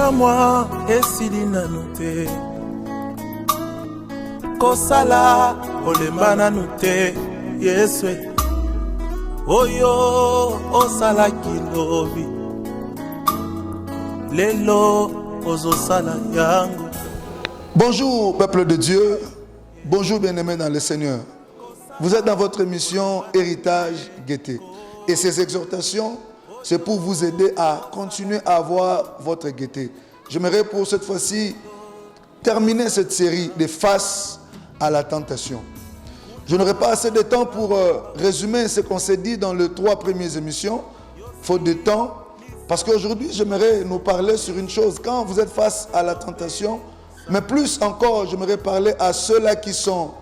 likamwa esili nanu te kosala olemba nanu te Yesu oyo osalaki lobi lelo ozosala yango. Bonjour peuple de Dieu, bonjour bien-aimés dans le Seigneur. Vous êtes dans votre émission Héritage Gaîté. Et ces exhortations, c'est pour vous aider à continuer à avoir votre gaieté. J'aimerais pour cette fois-ci terminer cette série de face à la tentation. Je n'aurai pas assez de temps pour résumer ce qu'on s'est dit dans les 3 premières émissions, faute de temps, parce qu'aujourd'hui j'aimerais nous parler sur une chose. Quand vous êtes face à la tentation, mais plus encore, j'aimerais parler à ceux-là qui sont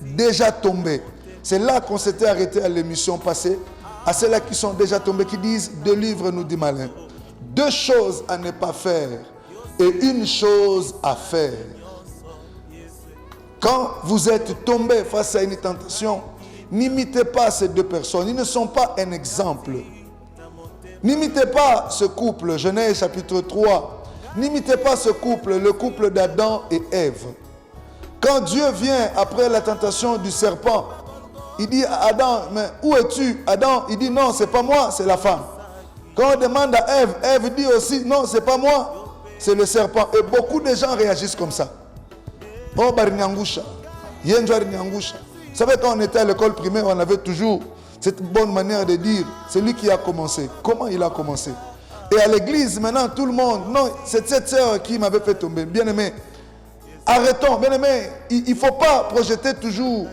déjà tombés. C'est là qu'on s'était arrêté à l'émission passée. À ceux-là qui sont déjà tombés, qui disent « Délivre-nous du malin ». 2 choses à ne pas faire et une chose à faire. Quand vous êtes tombé face à une tentation, n'imitez pas ces 2 personnes. Ils ne sont pas un exemple. N'imitez pas ce couple, Genèse chapitre 3. N'imitez pas ce couple, le couple d'Adam et Ève. Quand Dieu vient après la tentation du serpent, il dit à Adam, mais où es-tu? Adam, il dit non, c'est pas moi, c'est la femme. Quand on demande à Ève, Ève dit aussi, non, c'est pas moi, c'est le serpent. Et beaucoup de gens réagissent comme ça. Oh, Bariniangusha, Yenjariangusha. Vous savez, quand on était à l'école primaire, on avait toujours cette bonne manière de dire, c'est lui qui a commencé. Comment il a commencé? Et à l'église, maintenant, tout le monde, non, c'est cette sœur qui m'avait fait tomber. Bien aimé, arrêtons, bien aimé, il ne faut pas projeter toujours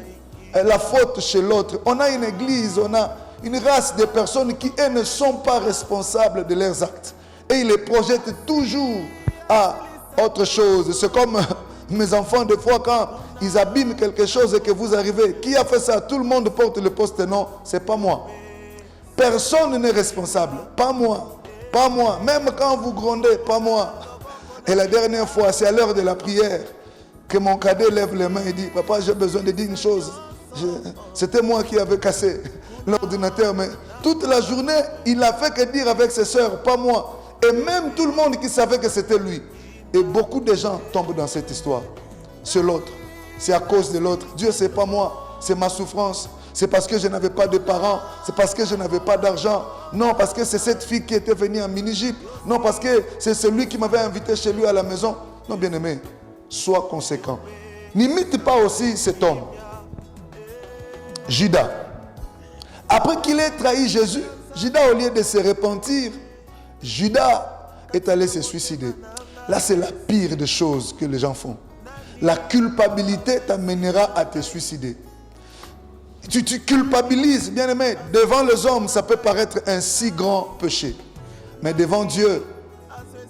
la faute chez l'autre. On a une église, on a une race de personnes qui, elles, ne sont pas responsables de leurs actes. Et ils les projettent toujours à autre chose. C'est comme mes enfants, des fois, quand ils abîment quelque chose et que vous arrivez, qui a fait ça? Tout le monde porte le poste, non, c'est pas moi. Personne n'est responsable, pas moi. Pas moi. Même quand vous grondez, pas moi. Et la dernière fois, c'est à l'heure de la prière que mon cadet lève les mains et dit, papa, j'ai besoin de dire une chose. C'était moi qui avais cassé l'ordinateur, mais toute la journée, il n'a fait que dire avec ses soeurs, pas moi. Et même tout le monde qui savait que c'était lui. Et beaucoup de gens tombent dans cette histoire. C'est l'autre. C'est à cause de l'autre. Dieu, c'est pas moi. C'est ma souffrance. C'est parce que je n'avais pas de parents. C'est parce que je n'avais pas d'argent. Non, parce que c'est cette fille qui était venue en mini-jeep. Non, parce que c'est celui qui m'avait invité chez lui à la maison. Non, bien-aimé, sois conséquent. N'imite pas aussi cet homme. Judas. Après qu'il ait trahi Jésus, Judas, au lieu de se repentir, Judas est allé se suicider. Là, c'est la pire des choses que les gens font. La culpabilité t'amènera à te suicider. Tu culpabilises, bien aimé, devant les hommes, ça peut paraître un si grand péché. Mais devant Dieu,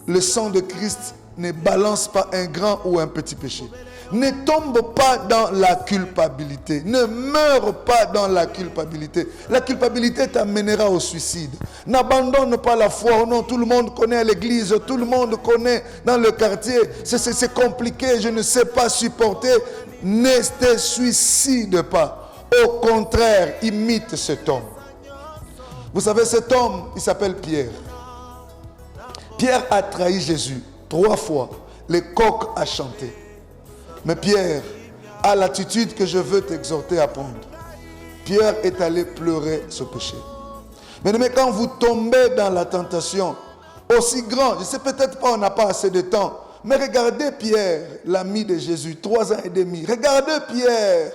le sang de Christ ne balance pas un grand ou un petit péché. Ne tombe pas dans la culpabilité. Ne meurs pas dans la culpabilité. La culpabilité t'amènera au suicide. N'abandonne pas la foi. Oh non, tout le monde connaît à l'église, tout le monde connaît dans le quartier. C'est compliqué, je ne sais pas supporter. Ne te suicide pas. Au contraire, imite cet homme. Vous savez, cet homme, il s'appelle Pierre. Pierre a trahi Jésus 3 fois. Le coq a chanté. Mais Pierre a l'attitude que je veux t'exhorter à prendre. Pierre est allé pleurer ce péché. Mais quand vous tombez dans la tentation, aussi grand, je ne sais peut-être pas, on n'a pas assez de temps, mais regardez Pierre, l'ami de Jésus, 3 ans et demi. Regardez Pierre,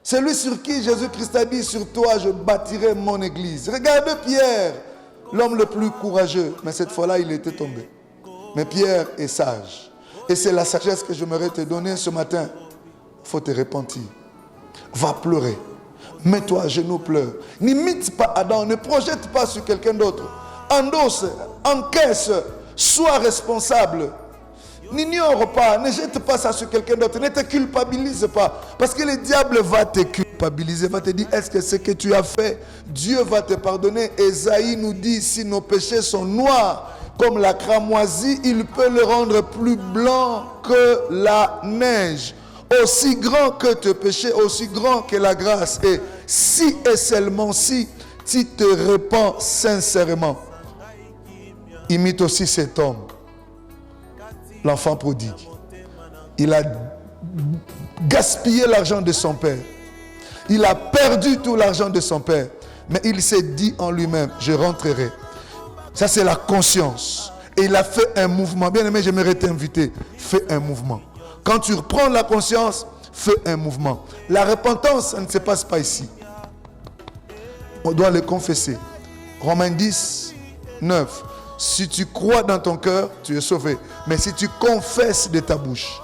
celui sur qui Jésus-Christ a dit, sur toi je bâtirai mon église. Regardez Pierre, l'homme le plus courageux. Mais cette fois-là, il était tombé. Mais Pierre est sage. Et c'est la sagesse que j'aimerais te donner ce matin. Il faut te repentir. Va pleurer. Mets-toi à genoux, pleure. N'imite pas Adam, ne projette pas sur quelqu'un d'autre. Endosse, encaisse, sois responsable. N'ignore pas, ne jette pas ça sur quelqu'un d'autre, ne te culpabilise pas. Parce que le diable va te culpabiliser, va te dire, est-ce que ce que tu as fait, Dieu va te pardonner. Ésaïe nous dit, si nos péchés sont noirs comme la cramoisie, il peut le rendre plus blanc que la neige. Aussi grand que tes péchés, aussi grand que la grâce. Et si et seulement si tu te repens sincèrement, imite aussi cet homme. l'enfant prodigue. Il a gaspillé l'argent de son père. Il a perdu tout l'argent de son père. Mais il s'est dit en lui-même, je rentrerai. Ça, c'est la conscience. Et il a fait un mouvement. Bien aimé, j'aimerais t'inviter. Fais un mouvement. Quand tu reprends la conscience, fais un mouvement. La repentance, ça ne se passe pas ici. On doit le confesser. Romains 10, 9. Si tu crois dans ton cœur, tu es sauvé. Mais si tu confesses de ta bouche,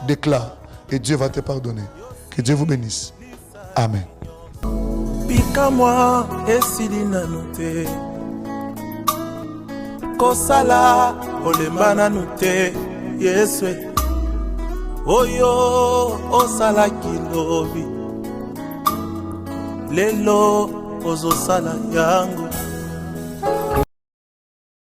déclare. Et Dieu va te pardonner. Que Dieu vous bénisse. Amen. Pikamwa esili nanu te kosala olemba nanu te Yeswe oyo osalaki lobi lelo ozosala yango